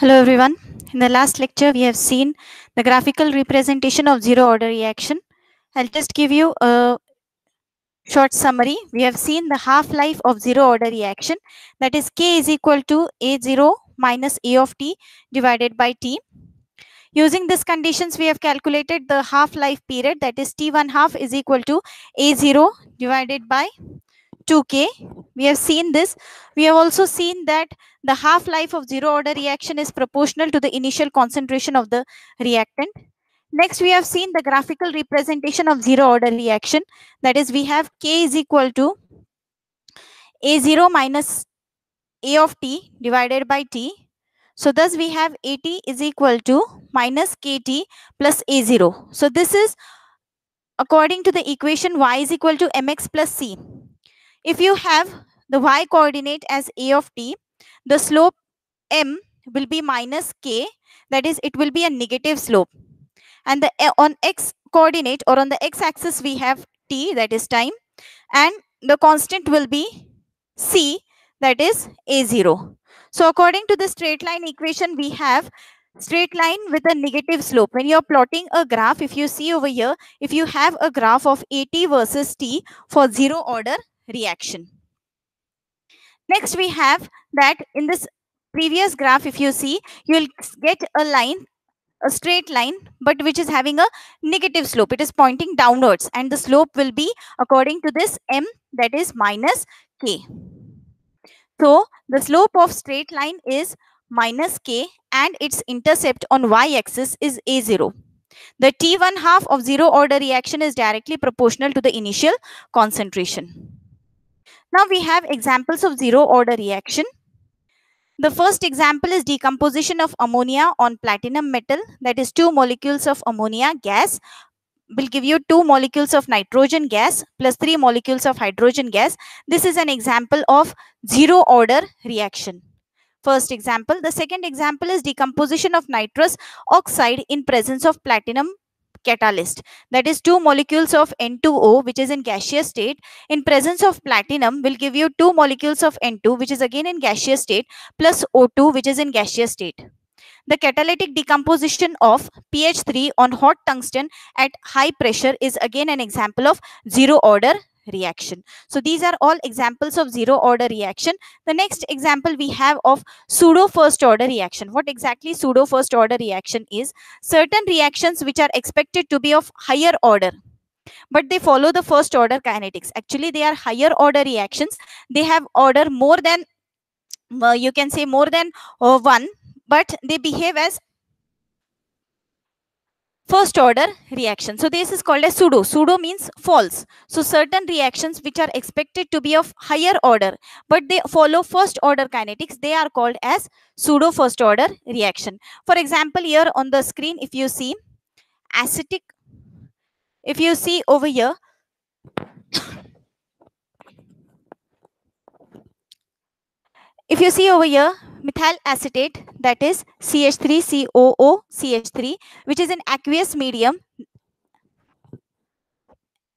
Hello everyone. In the last lecture, we have seen the graphical representation of zero order reaction. I'll just give you a short summary. We have seen the half-life of zero order reaction, that is K is equal to A0 minus A of t divided by t. Using these conditions, we have calculated the half-life period, that is T1 half is equal to A0 divided by 2K. We have seen this. We have also seen that the half-life of zero order reaction is proportional to the initial concentration of the reactant. Next, we have seen the graphical representation of zero order reaction. That is, we have K is equal to A0 minus A of t divided by t. So thus we have AT is equal to minus KT plus A0. So this is according to the equation y is equal to mx plus c. If you have the y coordinate as A of t, the slope m will be minus k, that is it will be a negative slope. And on x coordinate or on the x axis we have t, that is time, and the constant will be c, that is a0. So according to the straight line equation, we have straight line with a negative slope. When you are plotting a graph, if you see over here, if you have a graph of at versus t for zero order reaction. Next, we have that in this previous graph, if you see, you will get a line, a straight line, but which is having a negative slope. It is pointing downwards, and the slope will be according to this m, that is minus k. So the slope of straight line is minus k, and its intercept on y-axis is a0. The T1 half of zero order reaction is directly proportional to the initial concentration. Now we have examples of zero order reaction. The first example is decomposition of ammonia on platinum metal, that is 2 molecules of ammonia gas will give you 2 molecules of nitrogen gas plus 3 molecules of hydrogen gas. This is an example of zero order reaction. First example. The second example is decomposition of nitrous oxide in presence of platinum catalyst, that is 2 molecules of N2O, which is in gaseous state, in presence of platinum will give you 2 molecules of N2, which is again in gaseous state, plus O2, which is in gaseous state. The catalytic decomposition of PH3 on hot tungsten at high pressure is again an example of zero order reaction. So these are all examples of zero order reaction. The next example we have of pseudo first order reaction. What exactly pseudo first order reaction is? Certain reactions which are expected to be of higher order, but they follow the first order kinetics. Actually, they are higher order reactions. They have order more than, you can say more than one, but they behave as first order reaction. So this is called as pseudo. Pseudo means false. So certain reactions which are expected to be of higher order, but they follow first order kinetics, they are called as pseudo first order reaction. For example, here on the screen, if you see acetic, if you see over here, if you see over here, methyl acetate, that is CH3COO, which is an aqueous medium.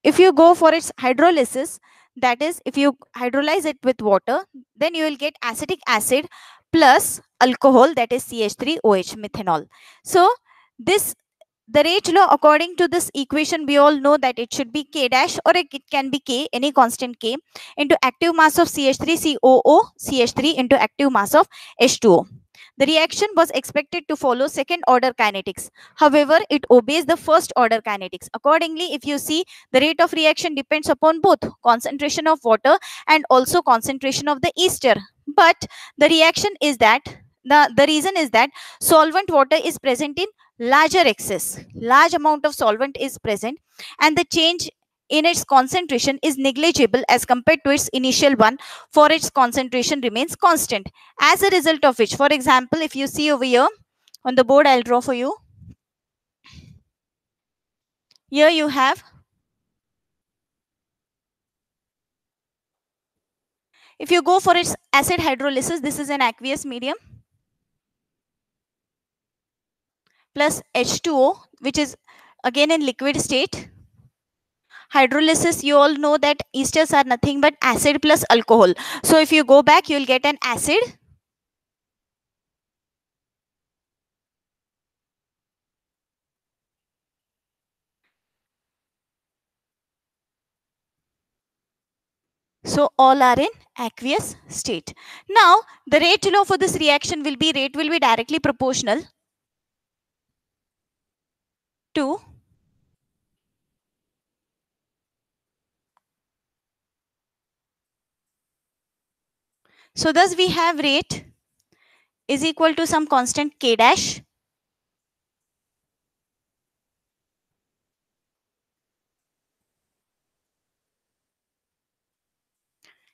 If you go for its hydrolysis, that is, if you hydrolyze it with water, then you will get acetic acid plus alcohol, that is CH3OH, methanol. So this, the Rayleigh law, according to this equation, we all know that it should be K dash, or it can be K, any constant K, into active mass of CH3COO, CH3 into active mass of H2O. The reaction was expected to follow second order kinetics. However, it obeys the first order kinetics. Accordingly, if you see, the rate of reaction depends upon both concentration of water and also concentration of the ester. But the reaction is that, the reason is that solvent water is present in larger excess. Large amount of solvent is present, and the change in its concentration is negligible as compared to its initial one, for its concentration remains constant. As a result of which, for example, if you see over here on the board, I'll draw for you. Here you have, if you go for its acid hydrolysis, this is an aqueous medium plus H2O, which is again in liquid state. Hydrolysis, you all know that esters are nothing but acid plus alcohol. So if you go back, you will get an acid So all are in aqueous state. Now the rate law for this reaction will be directly proportional to so thus we have rate is equal to some constant k dash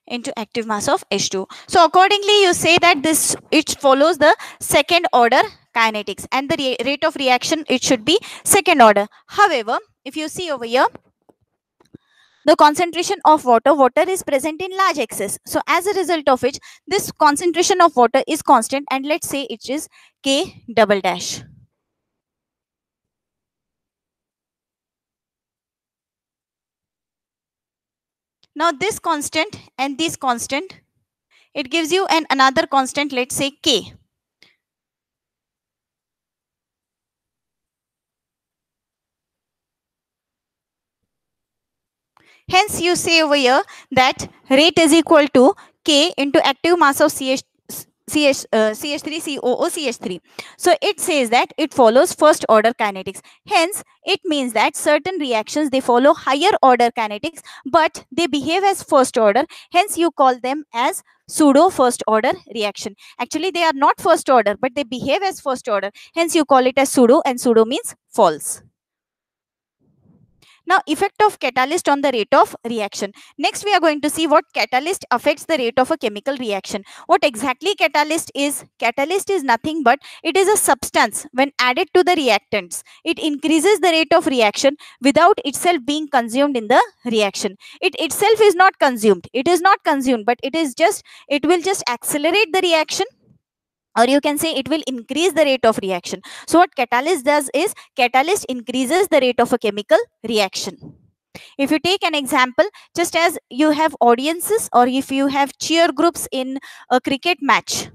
into active mass of H2. So accordingly you say that this it follows the second order kinetics and the rate of reaction it should be second order. However, if you see over here, the concentration of water is present in large excess. So as a result of which this concentration of water is constant and let's say it is K double dash. Now this constant and this constant, it gives you another constant, let's say K. Hence you say over here that rate is equal to K into active mass of CH3COO CH3. So it says that it follows first order kinetics. Hence it means that certain reactions they follow higher order kinetics but they behave as first order. Hence you call them as pseudo first order reaction. Actually they are not first order but they behave as first order. Hence you call it as pseudo, and pseudo means false. Now, effect of catalyst on the rate of reaction. Next, we are going to see what catalyst affects the rate of a chemical reaction. What exactly catalyst is? Catalyst is nothing but it is a substance when added to the reactants. It increases the rate of reaction without itself being consumed in the reaction. It itself is not consumed. It is not consumed, but it will just accelerate the reaction, or you can say it will increase the rate of reaction. So what catalyst does is catalyst increases the rate of a chemical reaction. If you take an example, just as you have audiences or if you have cheer groups in a cricket match,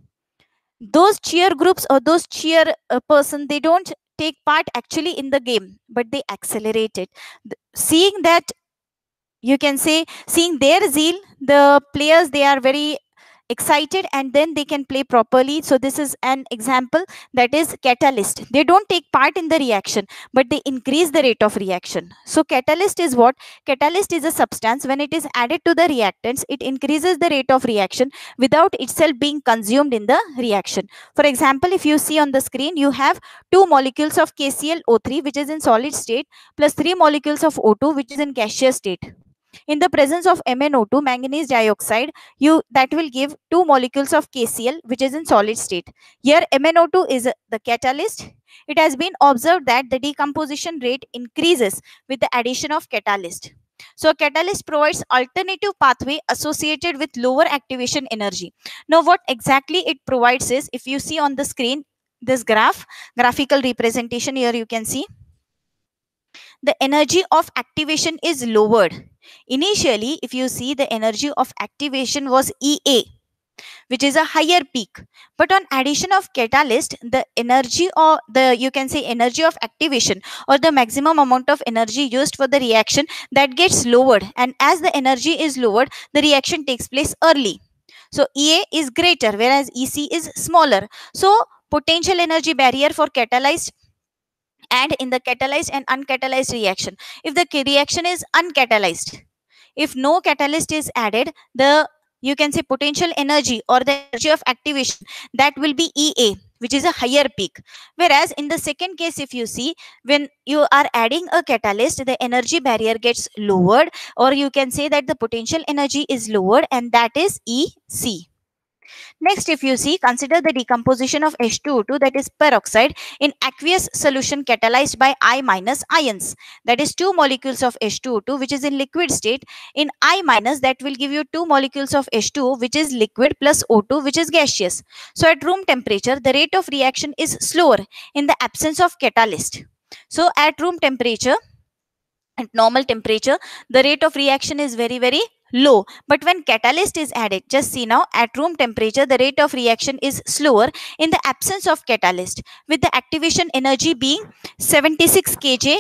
those cheer groups or those cheer person, they don't take part actually in the game but they accelerate it. Seeing that, you can say, seeing their zeal, the players they are very excited and then they can play properly. So this is an example, that is catalyst. They don't take part in the reaction but they increase the rate of reaction. So catalyst is what? Catalyst is a substance when it is added to the reactants, it increases the rate of reaction without itself being consumed in the reaction. For example, if you see on the screen, you have two molecules of KClO3 which is in solid state plus three molecules of O2 which is in gaseous state. In the presence of MnO2, manganese dioxide, that will give two molecules of KCl which is in solid state. Here MnO2 is the catalyst. It has been observed that the decomposition rate increases with the addition of catalyst. So catalyst provides alternative pathway associated with lower activation energy. Now what exactly it provides is, if you see on the screen this graphical representation, here you can see the energy of activation is lowered. Initially, if you see, the energy of activation was EA, which is a higher peak. But on addition of catalyst, the energy, or the, you can say, energy of activation or the maximum amount of energy used for the reaction, that gets lowered. And as the energy is lowered, the reaction takes place early. So EA is greater whereas EC is smaller. So potential energy barrier for catalyzed and in the catalyzed and uncatalyzed reaction. If the reaction is uncatalyzed, if no catalyst is added, the, you can say, potential energy or the energy of activation, that will be EA, which is a higher peak. Whereas in the second case, if you see, when you are adding a catalyst, the energy barrier gets lowered, or you can say that the potential energy is lowered, and that is EC. Next, if you see, consider the decomposition of H2O2, that is peroxide, in aqueous solution catalyzed by I minus ions. That is two molecules of H2O2 which is in liquid state. In I minus, that will give you two molecules of H2O which is liquid plus O2 which is gaseous. So at room temperature, the rate of reaction is slower in the absence of catalyst. So at room temperature, at normal temperature, the rate of reaction is very, very low. But when catalyst is added, just see now, at room temperature, the rate of reaction is slower in the absence of catalyst, with the activation energy being 76 kJ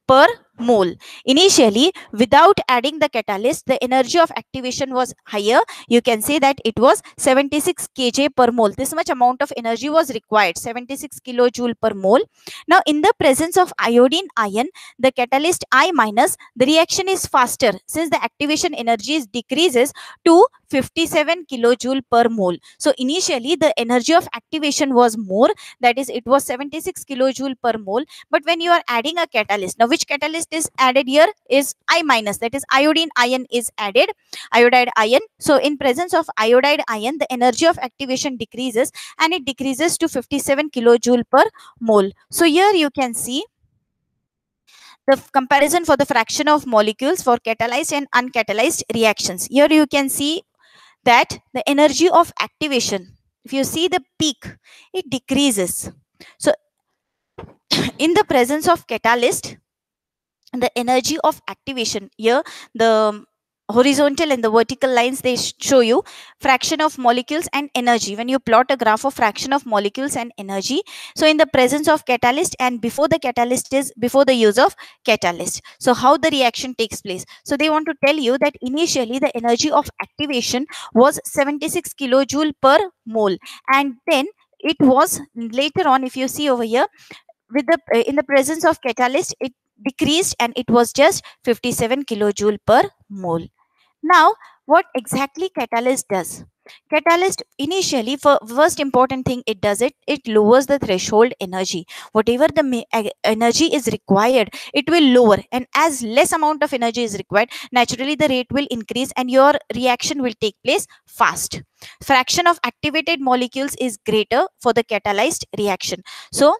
per mole. Initially, without adding the catalyst, the energy of activation was higher. You can say that it was 76 kJ per mole. This much amount of energy was required, 76 kilojoule per mole. Now, in the presence of iodine ion, the catalyst I minus, the reaction is faster since the activation energy decreases to 57 kilojoule per mole. So, initially, the energy of activation was more, that is, it was 76 kilojoule per mole. But when you are adding a catalyst, now which catalyst is added here is I minus, that is iodine ion is added, iodide ion. So in presence of iodide ion, the energy of activation decreases, and it decreases to 57 kilojoule per mole. So here you can see the comparison for the fraction of molecules for catalyzed and uncatalyzed reactions. Here you can see that the energy of activation, if you see the peak, it decreases. So in the presence of catalyst, the energy of activation, here the horizontal and the vertical lines, they show you fraction of molecules and energy. When you plot a graph of fraction of molecules and energy, so in the presence of catalyst and before the catalyst is before the use of catalyst, so how the reaction takes place. So they want to tell you that initially the energy of activation was 76 kilojoule per mole, and then it was later on, if you see over here, with the in the presence of catalyst, it decreased and it was just 57 kilojoule per mole. Now, what exactly catalyst does? Catalyst initially, for first important thing it does, it lowers the threshold energy. Whatever the energy is required, it will lower, and as less amount of energy is required, naturally the rate will increase and your reaction will take place fast. Fraction of activated molecules is greater for the catalyzed reaction. So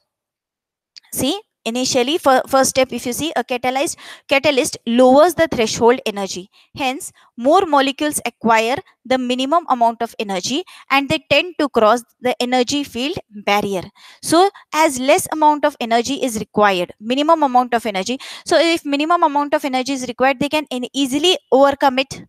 see, initially, for first step, if you see, a catalyst lowers the threshold energy. Hence, more molecules acquire the minimum amount of energy and they tend to cross the energy field barrier. So, as less amount of energy is required, minimum amount of energy. So, if minimum amount of energy is required, they can easily overcome it,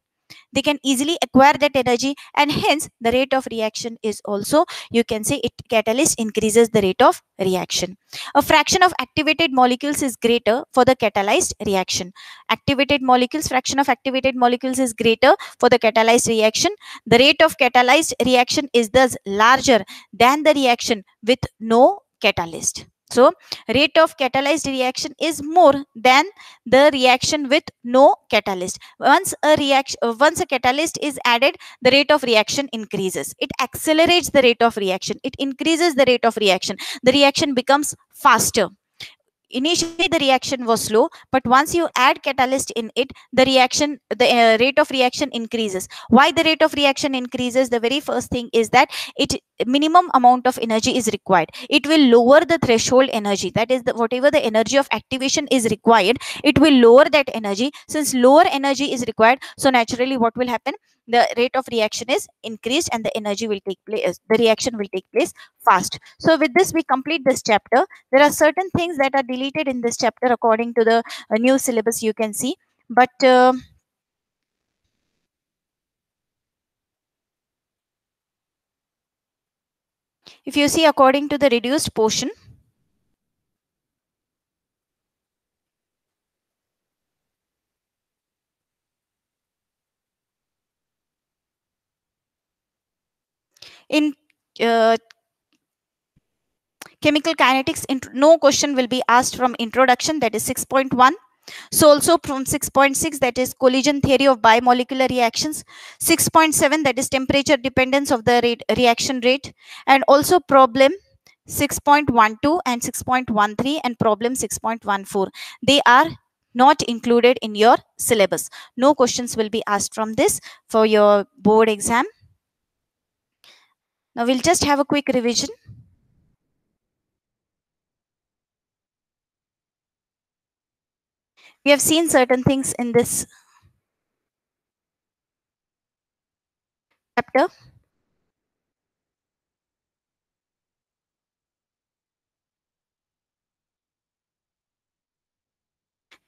they can easily acquire that energy, and hence the rate of reaction is also, you can say, it catalyst increases the rate of reaction. A fraction of activated molecules is greater for the catalyzed reaction. Activated molecules, fraction of activated molecules is greater for the catalyzed reaction. The rate of catalyzed reaction is thus larger than the reaction with no catalyst. So rate of catalyzed reaction is more than the reaction with no catalyst. Once a catalyst is added, the rate of reaction increases, it accelerates the rate of reaction, it increases the rate of reaction, the reaction becomes faster. Initially the reaction was slow, but once you add catalyst in it, the rate of reaction increases. Why the rate of reaction increases? The very first thing is that it minimum amount of energy is required, it will lower the threshold energy, that is whatever the energy of activation is required, it will lower that energy. Since lower energy is required, so naturally what will happen, the rate of reaction is increased and the energy will take place, the reaction will take place fast. So with this we complete this chapter. There are certain things that are deleted in this chapter according to the new syllabus, you can see. But if you see according to the reduced portion, in chemical kinetics, no question will be asked from introduction, that is 6.1. So also from 6.6, that is collision theory of bimolecular reactions. 6.7, that is temperature dependence of the reaction rate. And also problem 6.12 and 6.13 and problem 6.14. They are not included in your syllabus. No questions will be asked from this for your board exam. Now we'll just have a quick revision. We have seen certain things in this chapter.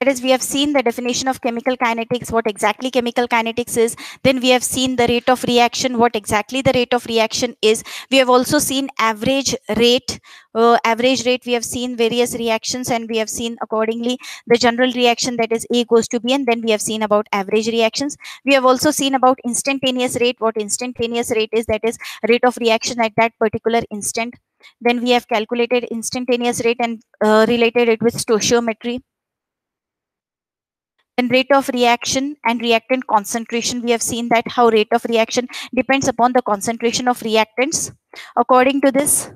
That is, we have seen the definition of chemical kinetics, what exactly chemical kinetics is. Then we have seen the rate of reaction, what exactly the rate of reaction is. We have also seen average rate. Average rate, we have seen various reactions, and we have seen accordingly the general reaction, that is A goes to B, and then we have seen about average reactions. We have also seen about instantaneous rate, what instantaneous rate is, that is rate of reaction at that particular instant. Then we have calculated instantaneous rate and related it with stoichiometry. Then rate of reaction and reactant concentration, we have seen that how rate of reaction depends upon the concentration of reactants. According to this,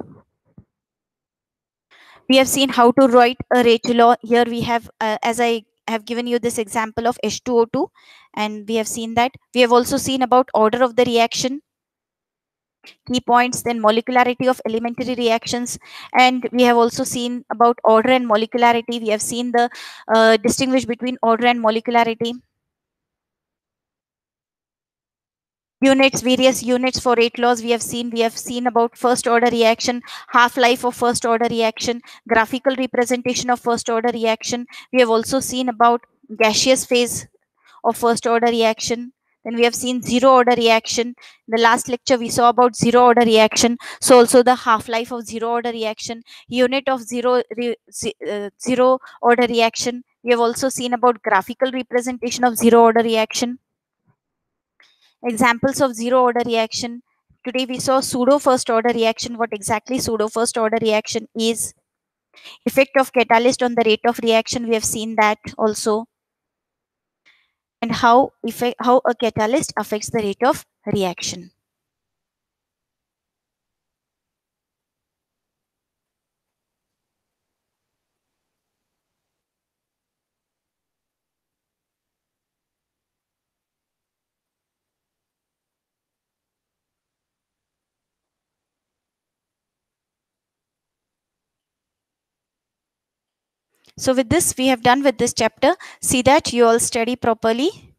we have seen how to write a rate law. Here we have, as I have given you this example of H2O2, and we have seen that. We have also seen about order of the reaction, key points, then molecularity of elementary reactions, and we have also seen about order and molecularity. We have seen the distinguish between order and molecularity. Units, various units for rate laws we have seen about first order reaction, half life of first order reaction, graphical representation of first order reaction. We have also seen about gaseous phase of first order reaction. Then we have seen zero order reaction. In the last lecture we saw about zero order reaction, so also the half life of zero order reaction, unit of zero order reaction. We have also seen about graphical representation of zero order reaction. Examples of zero order reaction. Today we saw pseudo first order reaction. What exactly pseudo first order reaction is. Effect of catalyst on the rate of reaction, we have seen that also. And how a catalyst affects the rate of reaction. So with this, we have done with this chapter. See that you all study properly.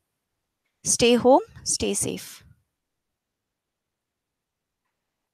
Stay home, stay safe.